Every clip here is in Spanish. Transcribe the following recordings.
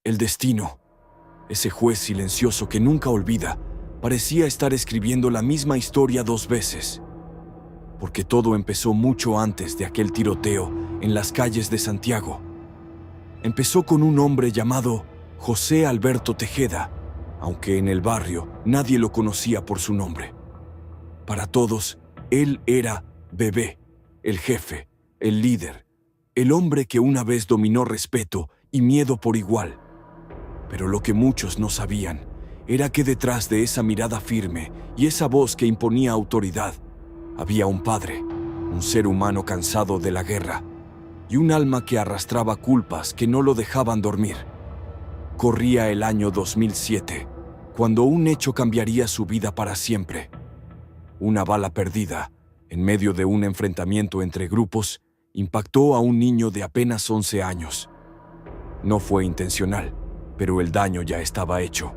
El destino, ese juez silencioso que nunca olvida, parecía estar escribiendo la misma historia dos veces. Porque todo empezó mucho antes de aquel tiroteo en las calles de Santiago. Empezó con un hombre llamado José Alberto Tejeda, aunque en el barrio nadie lo conocía por su nombre. Para todos, él era Bebé, el jefe, el líder, el hombre que una vez dominó respeto y miedo por igual. Pero lo que muchos no sabían era que detrás de esa mirada firme y esa voz que imponía autoridad, había un padre, un ser humano cansado de la guerra y un alma que arrastraba culpas que no lo dejaban dormir. Corría el año 2007, cuando un hecho cambiaría su vida para siempre. Una bala perdida, en medio de un enfrentamiento entre grupos, impactó a un niño de apenas 11 años. No fue intencional, pero el daño ya estaba hecho.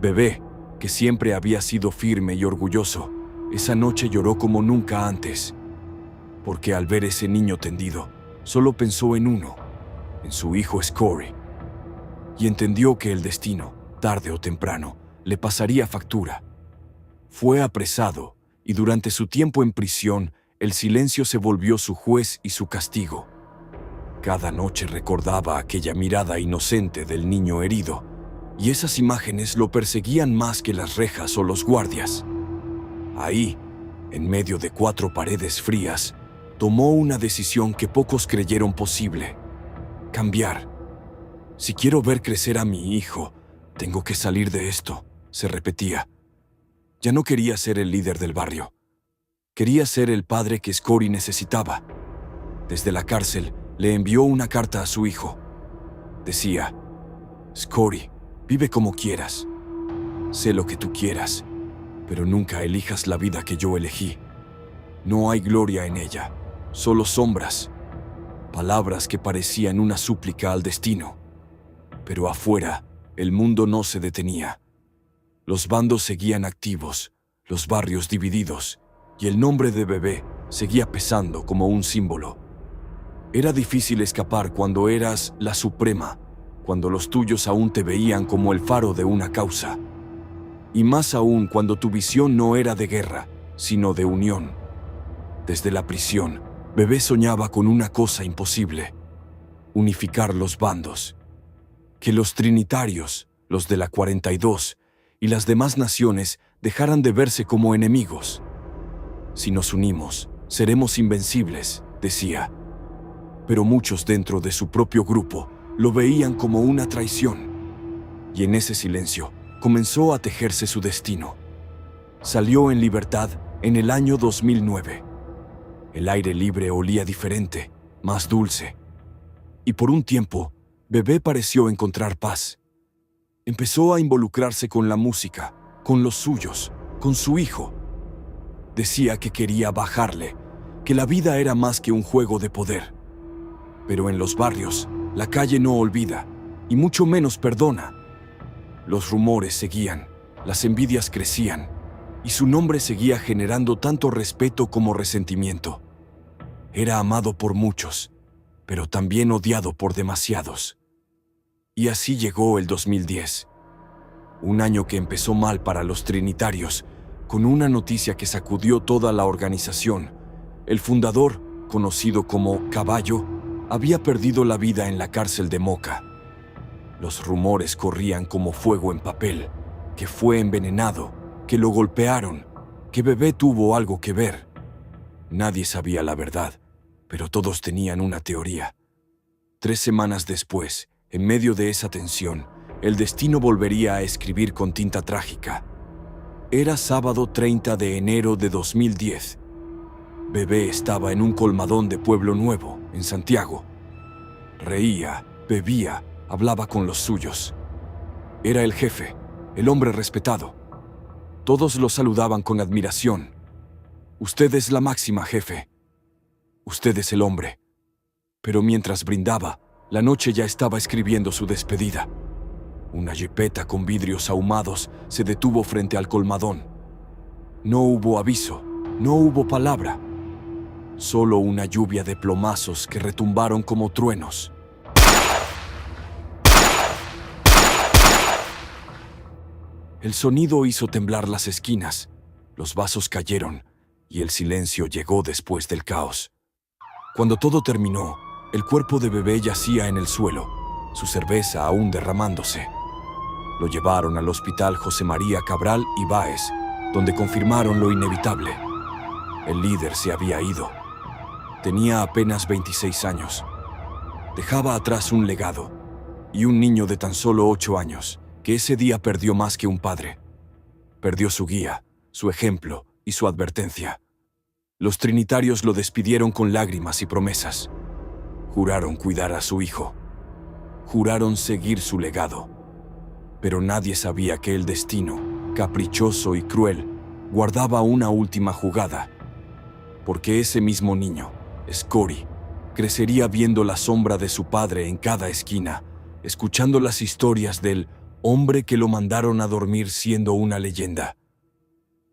Bebé, que siempre había sido firme y orgulloso, esa noche lloró como nunca antes, porque al ver ese niño tendido, solo pensó en uno, en su hijo Scory, y entendió que el destino, tarde o temprano, le pasaría factura. Fue apresado, y durante su tiempo en prisión, el silencio se volvió su juez y su castigo. Cada noche recordaba aquella mirada inocente del niño herido, y esas imágenes lo perseguían más que las rejas o los guardias. Ahí, en medio de 4 paredes frías, tomó una decisión que pocos creyeron posible: cambiar. Si quiero ver crecer a mi hijo, tengo que salir de esto, se repetía. Ya no quería ser el líder del barrio. Quería ser el padre que Scory necesitaba. Desde la cárcel, le envió una carta a su hijo. Decía: Scory, vive como quieras. Sé lo que tú quieras, pero nunca elijas la vida que yo elegí. No hay gloria en ella, solo sombras. Palabras que parecían una súplica al destino. Pero afuera, el mundo no se detenía. Los bandos seguían activos, los barrios divididos, y el nombre de Bebé seguía pesando como un símbolo. Era difícil escapar cuando eras la suprema, cuando los tuyos aún te veían como el faro de una causa. Y más aún cuando tu visión no era de guerra, sino de unión. Desde la prisión, Bebé soñaba con una cosa imposible: unificar los bandos. Que los trinitarios, los de la 42 y las demás naciones dejaran de verse como enemigos. Si nos unimos, seremos invencibles, decía. Pero muchos dentro de su propio grupo lo veían como una traición. Y en ese silencio comenzó a tejerse su destino. Salió en libertad en el año 2009. El aire libre olía diferente, más dulce. Y por un tiempo, Bebé pareció encontrar paz. Empezó a involucrarse con la música, con los suyos, con su hijo. Decía que quería bajarle, que la vida era más que un juego de poder. Pero en los barrios, la calle no olvida, y mucho menos perdona. Los rumores seguían, las envidias crecían, y su nombre seguía generando tanto respeto como resentimiento. Era amado por muchos, pero también odiado por demasiados. Y así llegó el 2010, un año que empezó mal para los trinitarios, con una noticia que sacudió toda la organización. El fundador, conocido como Caballo, había perdido la vida en la cárcel de Moca. Los rumores corrían como fuego en papel, que fue envenenado, que lo golpearon, que Bebé tuvo algo que ver. Nadie sabía la verdad, pero todos tenían una teoría. 3 semanas después, en medio de esa tensión, el destino volvería a escribir con tinta trágica. Era sábado 30 de enero de 2010. Bebé estaba en un colmadón de Pueblo Nuevo, en Santiago. Reía, bebía, hablaba con los suyos. Era el jefe, el hombre respetado. Todos lo saludaban con admiración. Usted es la máxima, jefe. Usted es el hombre. Pero mientras brindaba, la noche ya estaba escribiendo su despedida. Una jipeta con vidrios ahumados se detuvo frente al colmadón. No hubo aviso, no hubo palabra. Solo una lluvia de plomazos que retumbaron como truenos. El sonido hizo temblar las esquinas, los vasos cayeron y el silencio llegó después del caos. Cuando todo terminó, el cuerpo de bebé yacía en el suelo, su cerveza aún derramándose. Lo llevaron al hospital José María Cabral y Báez, donde confirmaron lo inevitable. El líder se había ido. Tenía apenas 26 años. Dejaba atrás un legado y un niño de tan solo 8 años, que ese día perdió más que un padre. Perdió su guía, su ejemplo y su advertencia. Los trinitarios lo despidieron con lágrimas y promesas. Juraron cuidar a su hijo. Juraron seguir su legado. Pero nadie sabía que el destino, caprichoso y cruel, guardaba una última jugada. Porque ese mismo niño, Scori, crecería viendo la sombra de su padre en cada esquina, escuchando las historias del hombre que lo mandaron a dormir siendo una leyenda.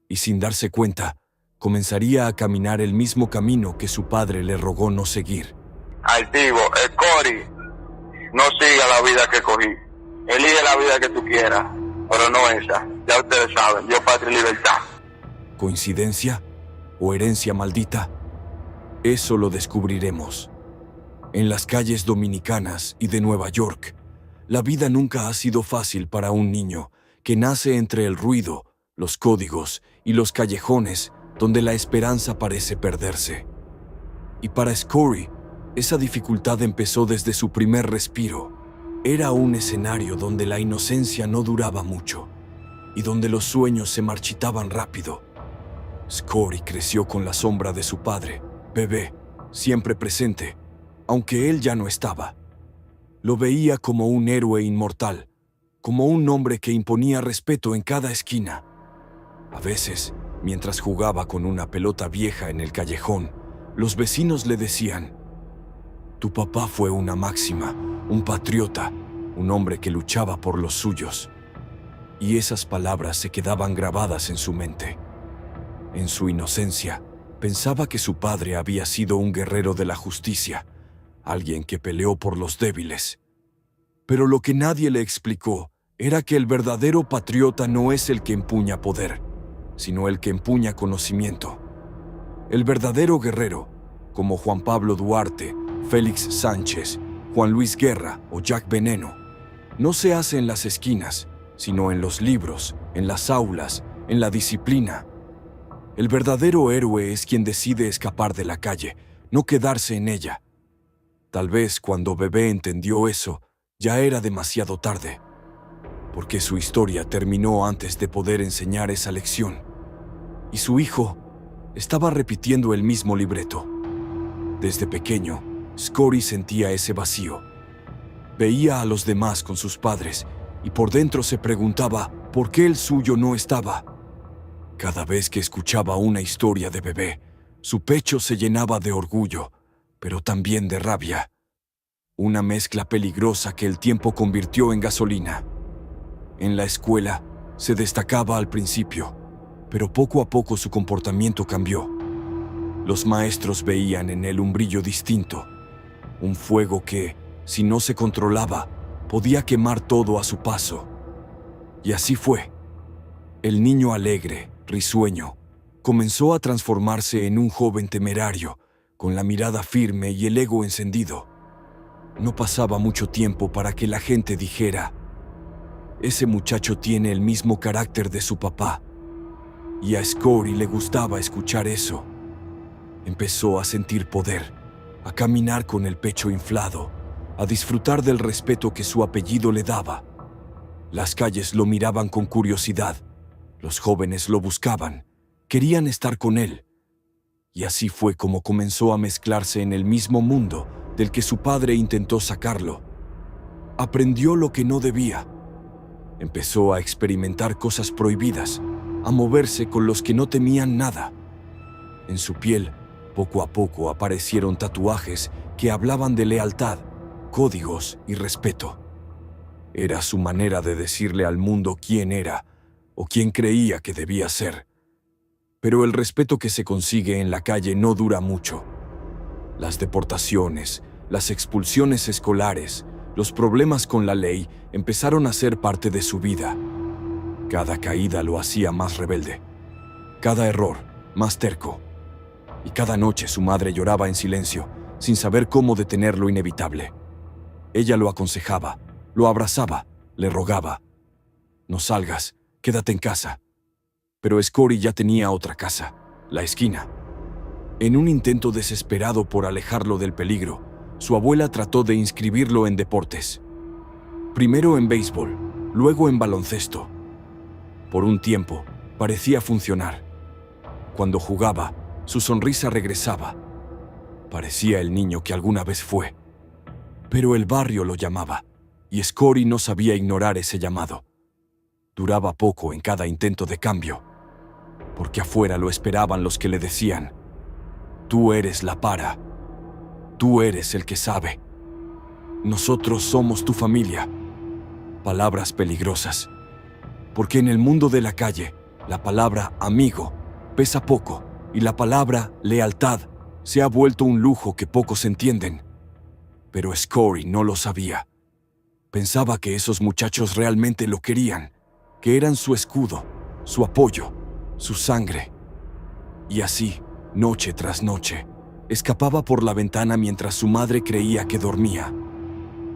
Y sin darse cuenta, comenzaría a caminar el mismo camino que su padre le rogó no seguir. Altivo, Scori, no siga la vida que cogí. Elige la vida que tú quieras, pero no esa. Ya ustedes saben, yo patria y libertad. ¿Coincidencia o herencia maldita? Eso lo descubriremos. En las calles dominicanas y de Nueva York, la vida nunca ha sido fácil para un niño que nace entre el ruido, los códigos y los callejones donde la esperanza parece perderse. Y para Scori, esa dificultad empezó desde su primer respiro. Era un escenario donde la inocencia no duraba mucho y donde los sueños se marchitaban rápido. Scori creció con la sombra de su padre, bebé, siempre presente, aunque él ya no estaba. Lo veía como un héroe inmortal, como un hombre que imponía respeto en cada esquina. A veces, mientras jugaba con una pelota vieja en el callejón, los vecinos le decían: «Tu papá fue una máxima, un patriota, un hombre que luchaba por los suyos». Y esas palabras se quedaban grabadas en su mente. En su inocencia, pensaba que su padre había sido un guerrero de la justicia, alguien que peleó por los débiles. Pero lo que nadie le explicó era que el verdadero patriota no es el que empuña poder, sino el que empuña conocimiento. El verdadero guerrero, como Juan Pablo Duarte, Félix Sánchez, Juan Luis Guerra o Jack Veneno, no se hace en las esquinas, sino en los libros, en las aulas, en la disciplina. El verdadero héroe es quien decide escapar de la calle, no quedarse en ella. Tal vez cuando bebé entendió eso, ya era demasiado tarde, porque su historia terminó antes de poder enseñar esa lección. Y su hijo estaba repitiendo el mismo libreto. Desde pequeño, Scori sentía ese vacío. Veía a los demás con sus padres y por dentro se preguntaba por qué el suyo no estaba. Cada vez que escuchaba una historia de bebé, su pecho se llenaba de orgullo, pero también de rabia. Una mezcla peligrosa que el tiempo convirtió en gasolina. En la escuela, se destacaba al principio, pero poco a poco su comportamiento cambió. Los maestros veían en él un brillo distinto, un fuego que, si no se controlaba, podía quemar todo a su paso. Y así fue. El niño alegre, risueño, comenzó a transformarse en un joven temerario, con la mirada firme y el ego encendido. No pasaba mucho tiempo para que la gente dijera: «Ese muchacho tiene el mismo carácter de su papá». Y a Scori le gustaba escuchar eso. Empezó a sentir poder, a caminar con el pecho inflado, a disfrutar del respeto que su apellido le daba. Las calles lo miraban con curiosidad, los jóvenes lo buscaban, querían estar con él. Y así fue como comenzó a mezclarse en el mismo mundo del que su padre intentó sacarlo. Aprendió lo que no debía. Empezó a experimentar cosas prohibidas, a moverse con los que no temían nada. En su piel, poco a poco aparecieron tatuajes que hablaban de lealtad, códigos y respeto. Era su manera de decirle al mundo quién era o quién creía que debía ser. Pero el respeto que se consigue en la calle no dura mucho. Las deportaciones, las expulsiones escolares, los problemas con la ley empezaron a ser parte de su vida. Cada caída lo hacía más rebelde, cada error más terco, y cada noche su madre lloraba en silencio, sin saber cómo detener lo inevitable. Ella lo aconsejaba, lo abrazaba, le rogaba: no salgas, quédate en casa. Pero Scotty ya tenía otra casa, la esquina. En un intento desesperado por alejarlo del peligro, su abuela trató de inscribirlo en deportes. Primero en béisbol, luego en baloncesto. Por un tiempo, parecía funcionar. Cuando jugaba, su sonrisa regresaba. Parecía el niño que alguna vez fue. Pero el barrio lo llamaba, y Scotty no sabía ignorar ese llamado. Duraba poco en cada intento de cambio, porque afuera lo esperaban los que le decían: tú eres la para, tú eres el que sabe, nosotros somos tu familia. Palabras peligrosas, porque en el mundo de la calle, la palabra amigo pesa poco y la palabra lealtad se ha vuelto un lujo que pocos entienden. Pero Scotty no lo sabía. Pensaba que esos muchachos realmente lo querían, que eran su escudo, su apoyo, su sangre. Y así, noche tras noche, escapaba por la ventana mientras su madre creía que dormía.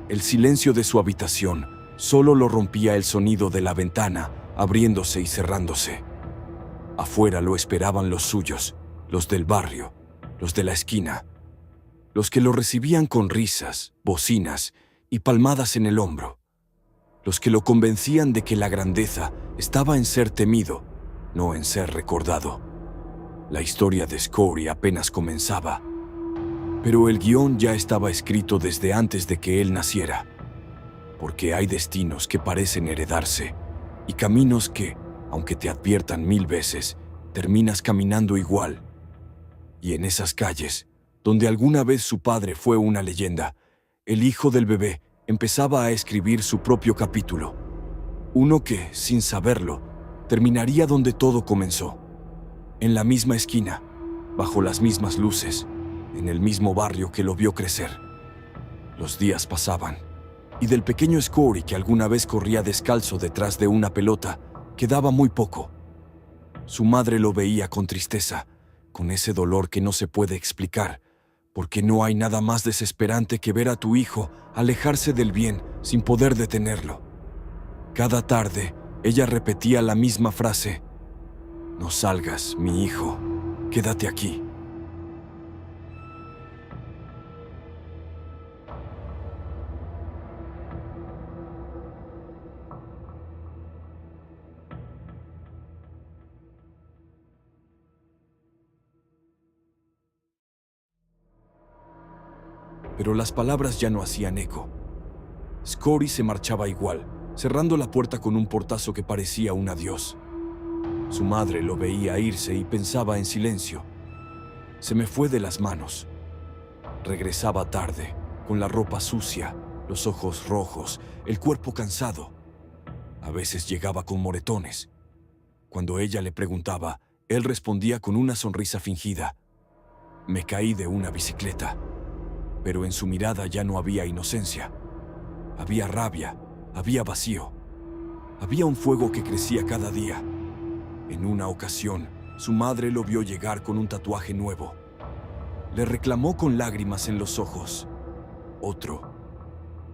El silencio de su habitación solo lo rompía el sonido de la ventana abriéndose y cerrándose. Afuera lo esperaban los suyos, los del barrio, los de la esquina, los que lo recibían con risas, bocinas y palmadas en el hombro, los que lo convencían de que la grandeza estaba en ser temido, no en ser recordado. La historia de Scotty apenas comenzaba, pero el guión ya estaba escrito desde antes de que él naciera, porque hay destinos que parecen heredarse y caminos que, aunque te adviertan 1000 veces, terminas caminando igual. Y en esas calles, donde alguna vez su padre fue una leyenda, el hijo del bebé empezaba a escribir su propio capítulo. Uno que, sin saberlo, terminaría donde todo comenzó. En la misma esquina, bajo las mismas luces, en el mismo barrio que lo vio crecer. Los días pasaban, y del pequeño Scotty que alguna vez corría descalzo detrás de una pelota, quedaba muy poco. Su madre lo veía con tristeza, con ese dolor que no se puede explicar, porque no hay nada más desesperante que ver a tu hijo alejarse del bien sin poder detenerlo. Cada tarde, ella repetía la misma frase: no salgas, mi hijo, quédate aquí. Pero las palabras ya no hacían eco. Scotty se marchaba igual, cerrando la puerta con un portazo que parecía un adiós. Su madre lo veía irse y pensaba en silencio: se me fue de las manos. Regresaba tarde, con la ropa sucia, los ojos rojos, el cuerpo cansado. A veces llegaba con moretones. Cuando ella le preguntaba, él respondía con una sonrisa fingida: me caí de una bicicleta. Pero en su mirada ya no había inocencia. Había rabia, había vacío. Había un fuego que crecía cada día. En una ocasión, su madre lo vio llegar con un tatuaje nuevo. Le reclamó con lágrimas en los ojos: otro.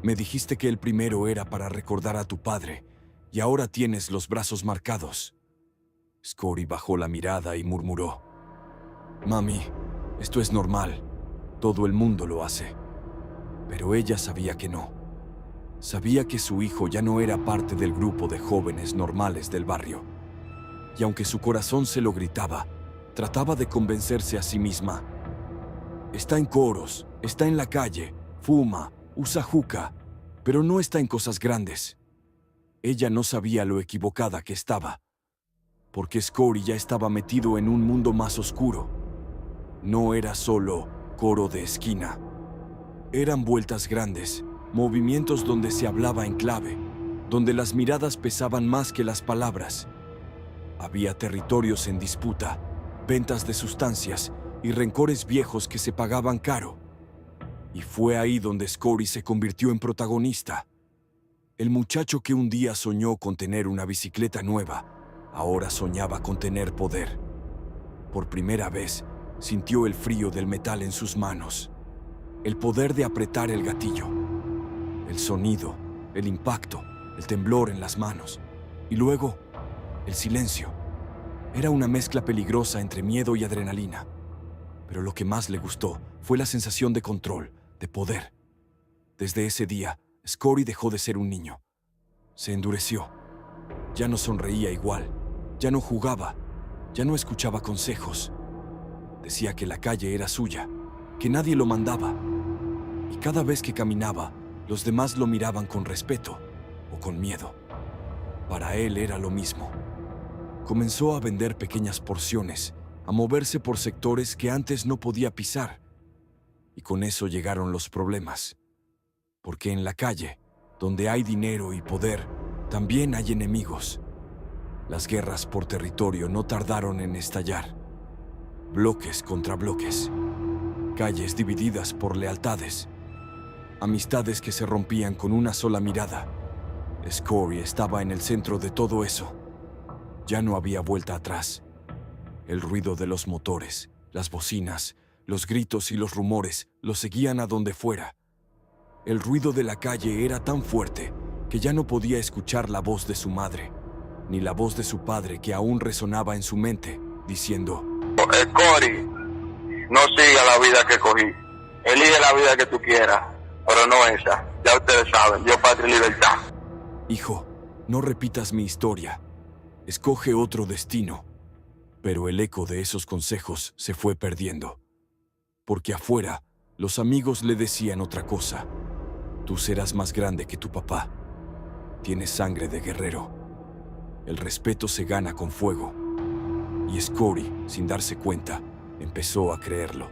Me dijiste que el primero era para recordar a tu padre, y ahora tienes los brazos marcados. Scotty bajó la mirada y murmuró: mami, esto es normal. Todo el mundo lo hace. Pero ella sabía que no. Sabía que su hijo ya no era parte del grupo de jóvenes normales del barrio. Y aunque su corazón se lo gritaba, trataba de convencerse a sí misma: está en coros, está en la calle, fuma, usa juca, pero no está en cosas grandes. Ella no sabía lo equivocada que estaba, porque Scotty ya estaba metido en un mundo más oscuro. No era solo coro de esquina. Eran vueltas grandes, movimientos donde se hablaba en clave, donde las miradas pesaban más que las palabras. Había territorios en disputa, ventas de sustancias y rencores viejos que se pagaban caro. Y fue ahí donde Scotty se convirtió en protagonista. El muchacho que un día soñó con tener una bicicleta nueva, ahora soñaba con tener poder. Por primera vez, sintió el frío del metal en sus manos, el poder de apretar el gatillo, el sonido, el impacto, el temblor en las manos, y luego, el silencio. Era una mezcla peligrosa entre miedo y adrenalina, pero lo que más le gustó fue la sensación de control, de poder. Desde ese día, Scotty dejó de ser un niño. Se endureció. Ya no sonreía igual, ya no jugaba, ya no escuchaba consejos. Decía que la calle era suya, que nadie lo mandaba. Y cada vez que caminaba, los demás lo miraban con respeto o con miedo. Para él era lo mismo. Comenzó a vender pequeñas porciones, a moverse por sectores que antes no podía pisar. Y con eso llegaron los problemas. Porque en la calle, donde hay dinero y poder, también hay enemigos. Las guerras por territorio no tardaron en estallar. Bloques contra bloques. Calles divididas por lealtades. Amistades que se rompían con una sola mirada. Scotty estaba en el centro de todo eso. Ya no había vuelta atrás. El ruido de los motores, las bocinas, los gritos y los rumores lo seguían a donde fuera. El ruido de la calle era tan fuerte que ya no podía escuchar la voz de su madre, ni la voz de su padre que aún resonaba en su mente, diciendo: Scotty, no siga la vida que cogí. Elige la vida que tú quieras, pero no esa. Ya ustedes saben, yo patria y libertad. Hijo, no repitas mi historia. Escoge otro destino. Pero el eco de esos consejos se fue perdiendo. Porque afuera, los amigos le decían otra cosa. Tú serás más grande que tu papá. Tienes sangre de guerrero. El respeto se gana con fuego. Y Scotty, sin darse cuenta, empezó a creerlo.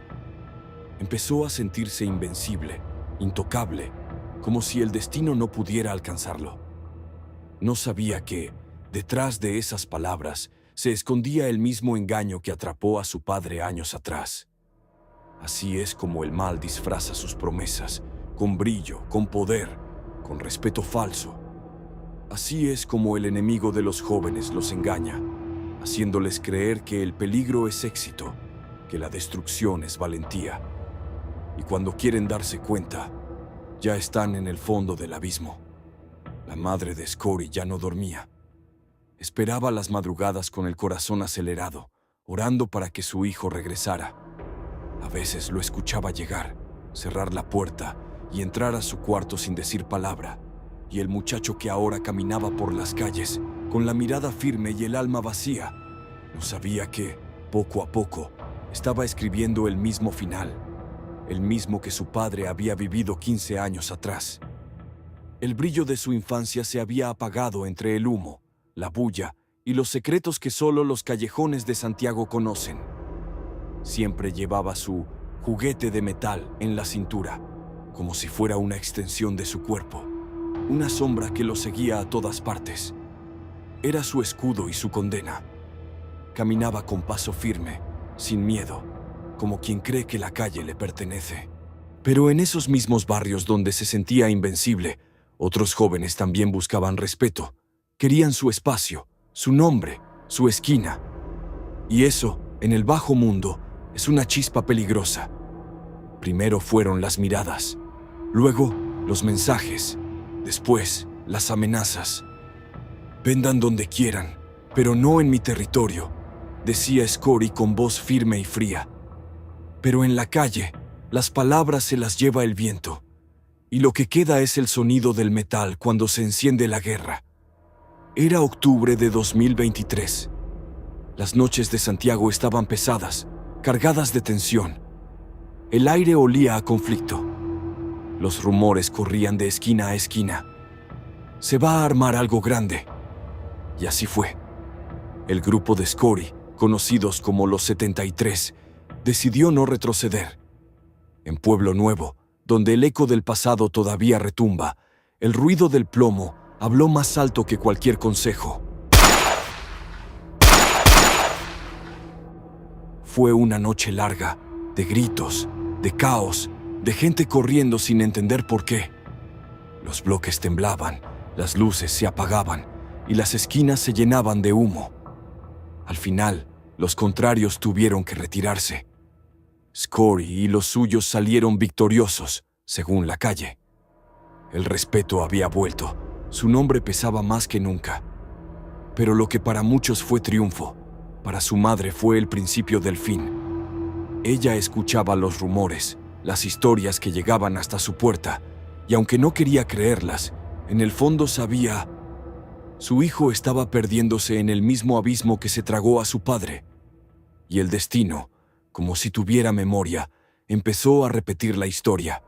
Empezó a sentirse invencible, intocable, como si el destino no pudiera alcanzarlo. No sabía que, detrás de esas palabras, se escondía el mismo engaño que atrapó a su padre años atrás. Así es como el mal disfraza sus promesas, con brillo, con poder, con respeto falso. Así es como el enemigo de los jóvenes los engaña, haciéndoles creer que el peligro es éxito, que la destrucción es valentía. Y cuando quieren darse cuenta, ya están en el fondo del abismo. La madre de Scotty ya no dormía. Esperaba las madrugadas con el corazón acelerado, orando para que su hijo regresara. A veces lo escuchaba llegar, cerrar la puerta y entrar a su cuarto sin decir palabra. Y el muchacho que ahora caminaba por las calles, con la mirada firme y el alma vacía, no sabía que, poco a poco, estaba escribiendo el mismo final, el mismo que su padre había vivido 15 años atrás. El brillo de su infancia se había apagado entre el humo, la bulla y los secretos que solo los callejones de Santiago conocen. Siempre llevaba su juguete de metal en la cintura, como si fuera una extensión de su cuerpo, una sombra que lo seguía a todas partes. Era su escudo y su condena. Caminaba con paso firme, sin miedo, como quien cree que la calle le pertenece. Pero en esos mismos barrios donde se sentía invencible, otros jóvenes también buscaban respeto. Querían su espacio, su nombre, su esquina. Y eso, en el bajo mundo, es una chispa peligrosa. Primero fueron las miradas, luego los mensajes, después las amenazas. Vendan donde quieran, pero no en mi territorio, decía Scotty con voz firme y fría. Pero en la calle, las palabras se las lleva el viento, y lo que queda es el sonido del metal cuando se enciende la guerra. Era octubre de 2023. Las noches de Santiago estaban pesadas, cargadas de tensión. El aire olía a conflicto. Los rumores corrían de esquina a esquina. Se va a armar algo grande. Y así fue. El grupo de Scotty, conocidos como los 73, decidió no retroceder. En Pueblo Nuevo, donde el eco del pasado todavía retumba, el ruido del plomo habló más alto que cualquier consejo. Fue una noche larga, de gritos, de caos, de gente corriendo sin entender por qué. Los bloques temblaban, Las luces se apagaban y las esquinas se llenaban de humo. Al final, los contrarios tuvieron que retirarse. Scory y los suyos salieron victoriosos, según la calle. El respeto había vuelto, su nombre pesaba más que nunca. Pero lo que para muchos fue triunfo, para su madre fue el principio del fin. Ella escuchaba los rumores, las historias que llegaban hasta su puerta, y aunque no quería creerlas, en el fondo sabía. Su hijo estaba perdiéndose en el mismo abismo que se tragó a su padre. Y el destino, como si tuviera memoria, empezó a repetir la historia.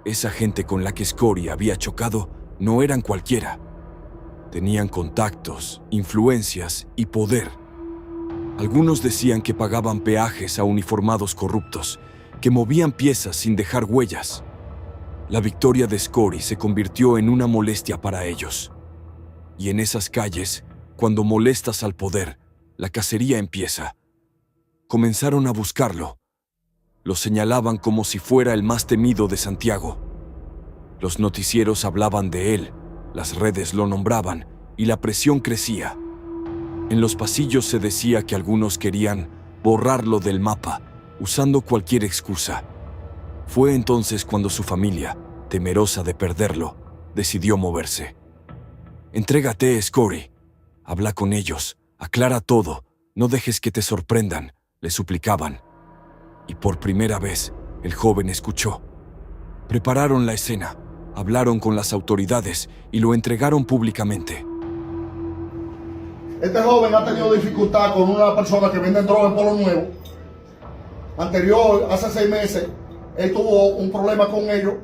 Esa gente con la que Scory había chocado no eran cualquiera. Tenían contactos, influencias y poder. Algunos decían que pagaban peajes a uniformados corruptos, que movían piezas sin dejar huellas. La victoria de Scory se convirtió en una molestia para ellos. Y en esas calles, cuando molestas al poder, la cacería empieza. Comenzaron a buscarlo. Lo señalaban como si fuera el más temido de Santiago. Los noticieros hablaban de él, las redes lo nombraban y la presión crecía. En los pasillos se decía que algunos querían borrarlo del mapa, usando cualquier excusa. Fue entonces cuando su familia, temerosa de perderlo, decidió moverse. «Entrégate, Scory. Habla con ellos, aclara todo, no dejes que te sorprendan», le suplicaban. Y por primera vez, el joven escuchó. Prepararon la escena, hablaron con las autoridades y lo entregaron públicamente. Este joven ha tenido dificultad con una persona que vende droga en Polo Nuevo. Anterior, hace 6 meses, él tuvo un problema con ellos,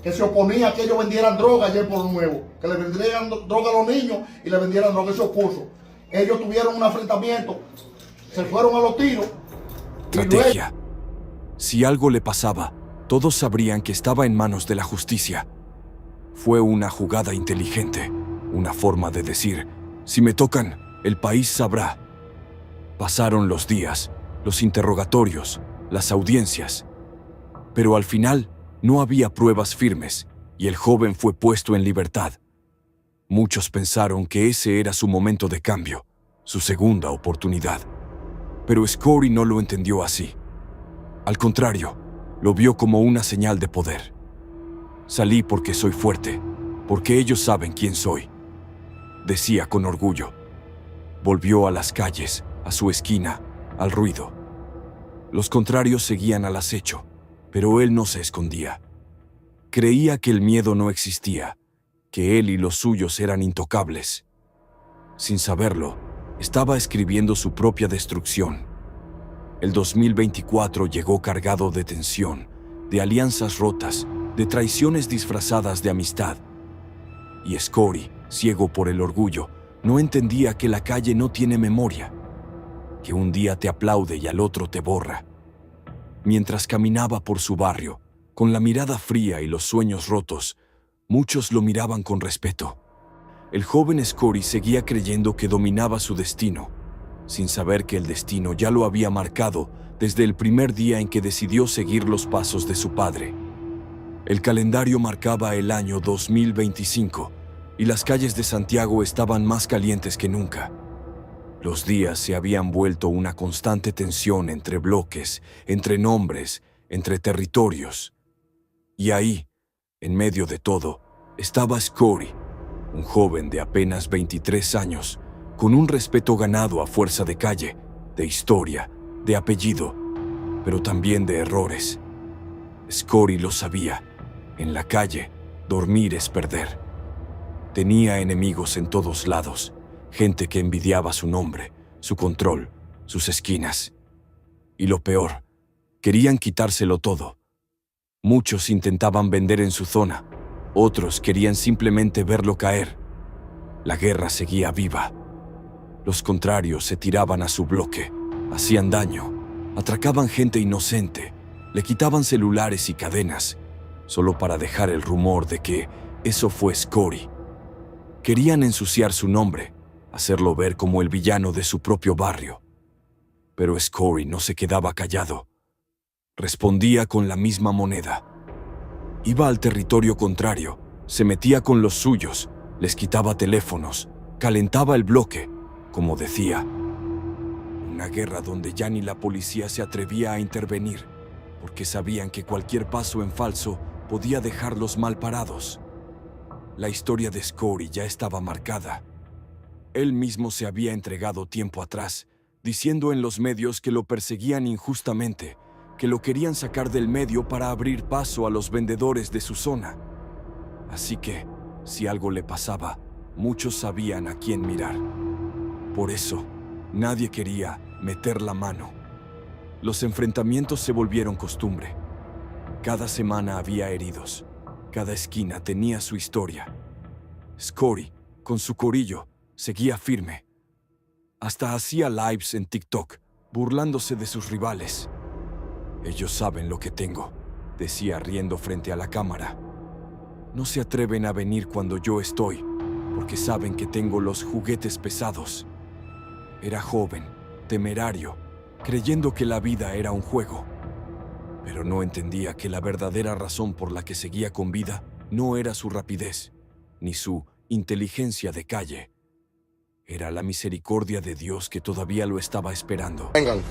que se oponía a que ellos vendieran droga allá en Polo Nuevo, que le vendieran droga a los niños y le vendieran droga, se opuso. Ellos tuvieron un enfrentamiento, se fueron a los tiros. Estrategia. Si algo le pasaba, todos sabrían que estaba en manos de la justicia. Fue una jugada inteligente, una forma de decir, si me tocan, el país sabrá. Pasaron los días, los interrogatorios, las audiencias. Pero al final no había pruebas firmes y el joven fue puesto en libertad. Muchos pensaron que ese era su momento de cambio, su segunda oportunidad. Pero Scory no lo entendió así. Al contrario, lo vio como una señal de poder. Salí porque soy fuerte, porque ellos saben quién soy, decía con orgullo. Volvió a las calles, a su esquina, al ruido. Los contrarios seguían al acecho, pero él no se escondía. Creía que el miedo no existía, que él y los suyos eran intocables. Sin saberlo, estaba escribiendo su propia destrucción. El 2024 llegó cargado de tensión, de alianzas rotas, de traiciones disfrazadas de amistad. Y Scory, ciego por el orgullo, no entendía que la calle no tiene memoria, que un día te aplaude y al otro te borra. Mientras caminaba por su barrio, con la mirada fría y los sueños rotos, muchos lo miraban con respeto. El joven Scory seguía creyendo que dominaba su destino, sin saber que el destino ya lo había marcado desde el primer día en que decidió seguir los pasos de su padre. El calendario marcaba el año 2025 y las calles de Santiago estaban más calientes que nunca. Los días se habían vuelto una constante tensión entre bloques, entre nombres, entre territorios. Y ahí, en medio de todo, estaba Scory, un joven de apenas 23 años, con un respeto ganado a fuerza de calle, de historia, de apellido, pero también de errores. Scory lo sabía. En la calle, dormir es perder. Tenía enemigos en todos lados, gente que envidiaba su nombre, su control, sus esquinas. Y lo peor, querían quitárselo todo. Muchos intentaban vender en su zona, otros querían simplemente verlo caer. La guerra seguía viva. Los contrarios se tiraban a su bloque, hacían daño, atracaban gente inocente, le quitaban celulares y cadenas, solo para dejar el rumor de que eso fue Scory. Querían ensuciar su nombre, hacerlo ver como el villano de su propio barrio. Pero Scory no se quedaba callado. Respondía con la misma moneda. Iba al territorio contrario, se metía con los suyos, Les quitaba teléfonos, calentaba el bloque, como decía. Una guerra donde ya ni la policía se atrevía a intervenir, porque sabían que cualquier paso en falso podía dejarlos mal parados. La historia de Scotty ya estaba marcada. Él mismo se había entregado tiempo atrás, diciendo en los medios que lo perseguían injustamente, que lo querían sacar del medio para abrir paso a los vendedores de su zona. Así que, si algo le pasaba, muchos sabían a quién mirar. Por eso, nadie quería meter la mano. Los enfrentamientos se volvieron costumbre. Cada semana había heridos. Cada esquina tenía su historia. Scotty, con su corillo, seguía firme. Hasta hacía lives en TikTok, burlándose de sus rivales. Ellos saben lo que tengo, decía riendo frente a la cámara. No se atreven a venir cuando yo estoy, porque saben que tengo los juguetes pesados. Era joven, temerario, creyendo que la vida era un juego. Pero no entendía que la verdadera razón por la que seguía con vida no era su rapidez, ni su inteligencia de calle. Era la misericordia de Dios que todavía lo estaba esperando. Vengan.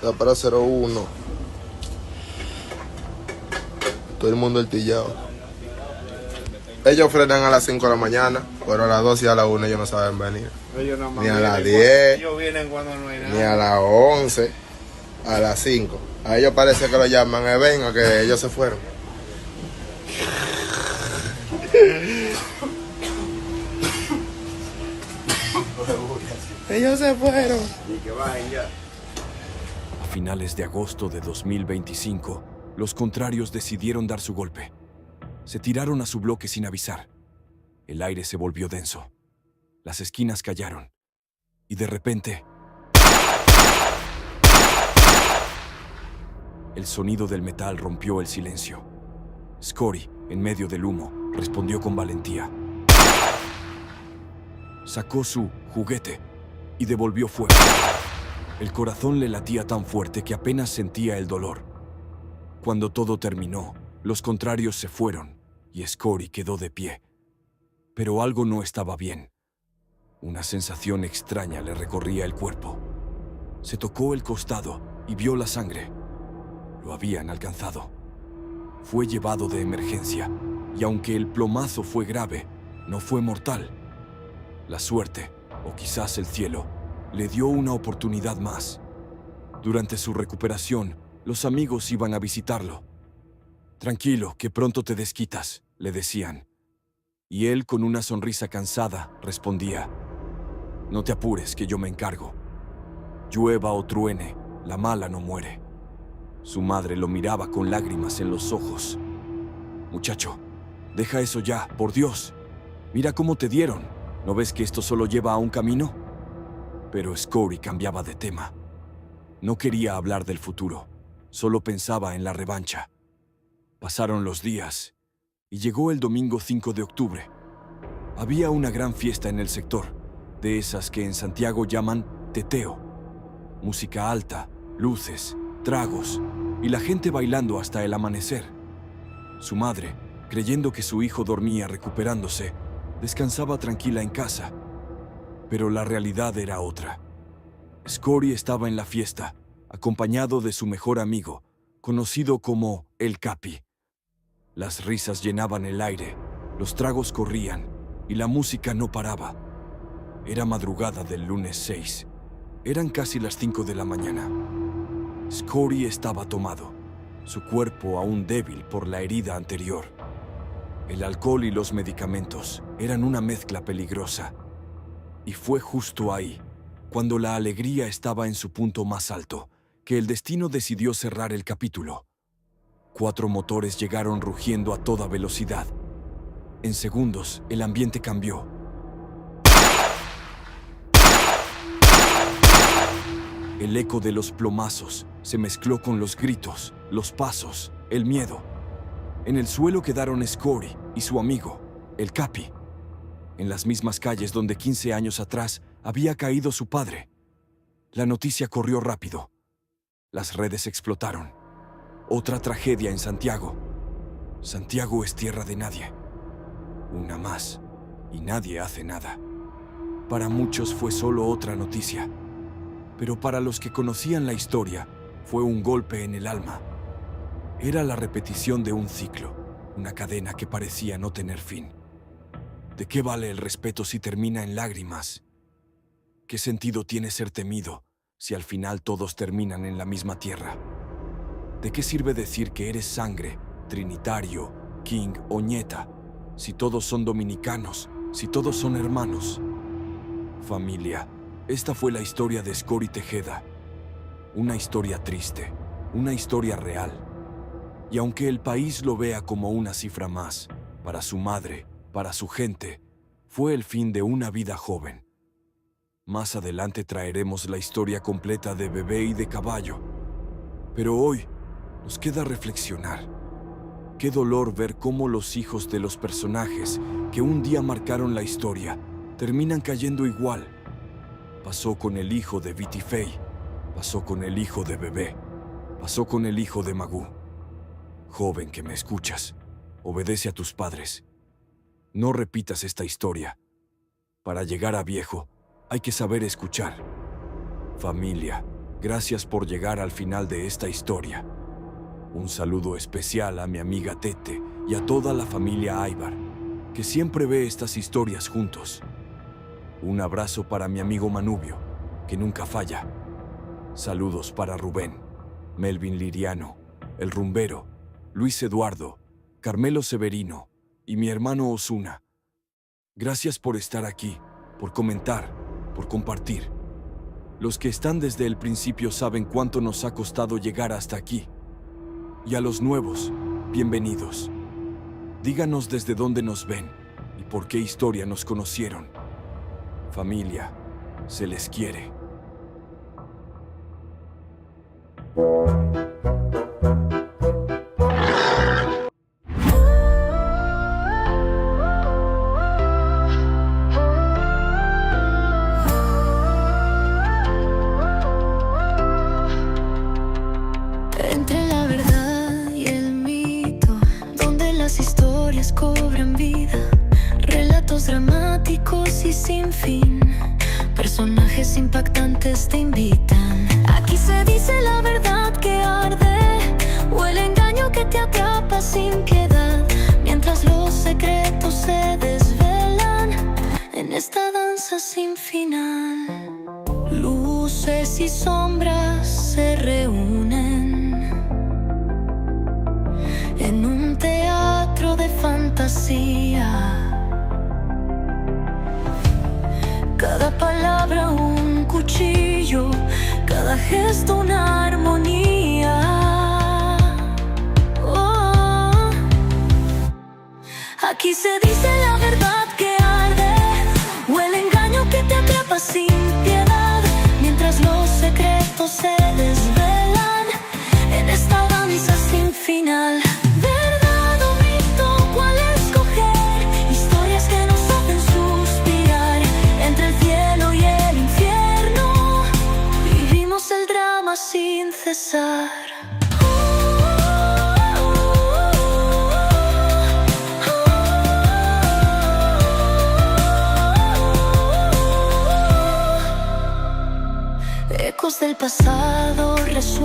La para 01. Todo el mundo altillado. Ellos frenan a las 5 de la mañana, pero a las 2 y a las 1 ellos no saben venir. Ni a las 10, ellos vienen cuando no hay nada. ni a las 11, a las 5. A ellos parece que lo llaman, venga, que ellos se fueron. Ellos se fueron. Y que bajen ya. A finales de agosto de 2025, los contrarios decidieron dar su golpe. Se tiraron a su bloque sin avisar. El aire se volvió denso. Las esquinas callaron. Y de repente, el sonido del metal rompió el silencio. Scotty, en medio del humo, respondió con valentía. Sacó su juguete y devolvió fuego. El corazón le latía tan fuerte que apenas sentía el dolor. Cuando todo terminó, los contrarios se fueron y Scotty quedó de pie. Pero algo no estaba bien. Una sensación extraña le recorría el cuerpo. Se tocó el costado y vio la sangre. Lo habían alcanzado. Fue llevado de emergencia y aunque el plomazo fue grave, no fue mortal. La suerte, o quizás el cielo, le dio una oportunidad más. Durante su recuperación, los amigos iban a visitarlo. «Tranquilo, que pronto te desquitas», le decían. Y él, con una sonrisa cansada, respondía: «No te apures, que yo me encargo. Llueva o truene, la mala no muere». Su madre lo miraba con lágrimas en los ojos. «Muchacho, deja eso ya, por Dios. Mira cómo te dieron. ¿No ves que esto solo lleva a un camino?». Pero Scotty cambiaba de tema. No quería hablar del futuro, solo pensaba en la revancha. Pasaron los días y llegó el domingo 5 de octubre. Había una gran fiesta en el sector, de esas que en Santiago llaman teteo. Música alta, luces, tragos y la gente bailando hasta el amanecer. Su madre, creyendo que su hijo dormía recuperándose, descansaba tranquila en casa. Pero la realidad era otra. Scotty estaba en la fiesta, acompañado de su mejor amigo, conocido como el Capi. Las risas llenaban el aire, los tragos corrían y la música no paraba. Era madrugada del lunes 6. Eran casi las 5 de la mañana. Scotty estaba tomado, su cuerpo aún débil por la herida anterior. El alcohol y los medicamentos eran una mezcla peligrosa. Y fue justo ahí, cuando la alegría estaba en su punto más alto, que el destino decidió cerrar el capítulo. 4 motores llegaron rugiendo a toda velocidad. En segundos, el ambiente cambió. El eco de los plomazos se mezcló con los gritos, los pasos, el miedo. En el suelo quedaron Scotty y su amigo, el Capi. En las mismas calles donde 15 años atrás Había caído su padre. La noticia corrió rápido. Las redes explotaron. Otra tragedia en Santiago. Santiago es tierra de nadie. Una más, y nadie hace nada. Para muchos fue solo otra noticia, pero para los que conocían la historia, fue un golpe en el alma. Era la repetición de un ciclo, una cadena que parecía no tener fin. ¿De qué vale el respeto si termina en lágrimas? ¿Qué sentido tiene ser temido si al final todos terminan en la misma tierra? ¿De qué sirve decir que eres sangre, trinitario, king o ñeta, si todos son dominicanos, si todos son hermanos? Familia, esta fue la historia de Scori Tejeda. Una historia triste, una historia real. Y aunque el país lo vea como una cifra más, para su madre, para su gente, fue el fin de una vida joven. Más adelante traeremos la historia completa de Bebé y de Caballo. Pero hoy nos queda reflexionar. Qué dolor ver cómo los hijos de los personajes que un día marcaron la historia terminan cayendo igual. Pasó con el hijo de Viti Fey, pasó con el hijo de Bebé, pasó con el hijo de Magoo. Joven que me escuchas, obedece a tus padres. No repitas esta historia. Para llegar a viejo, hay que saber escuchar. Familia, gracias por llegar al final de esta historia. Un saludo especial a mi amiga Tete y a toda la familia Aybar, que siempre ve estas historias juntos. Un abrazo para mi amigo Manubio, que nunca falla. Saludos para Rubén, Melvin Liriano, El Rumbero, Luis Eduardo, Carmelo Severino y mi hermano Osuna. Gracias por estar aquí, por comentar, por compartir. Los que están desde el principio saben cuánto nos ha costado llegar hasta aquí. Y a los nuevos, bienvenidos. Díganos desde dónde nos ven y por qué historia nos conocieron. Familia, se les quiere. Entre la verdad y el mito, donde las historias cobran vida, relatos dramáticos y sin fin, personajes impactantes te invitan. Aquí se dice la verdad que arde, o el engaño que te atrapa sin piedad, mientras los secretos se desvelan en esta danza sin final. Luces y sombras se reúnen en un teatro de fantasía. Cada palabra un cuchillo, cada gesto una armonía. Oh. Aquí se dice la verdad que arde, o el engaño que te atrapa sin piedad, mientras los secretos se desvelan en esta danza sin final. ¿Verdad o mito? ¿Cuál escoger? Historias que nos hacen suspirar. Entre el cielo y el infierno vivimos el drama sin cesar. Ecos del pasado resuenan.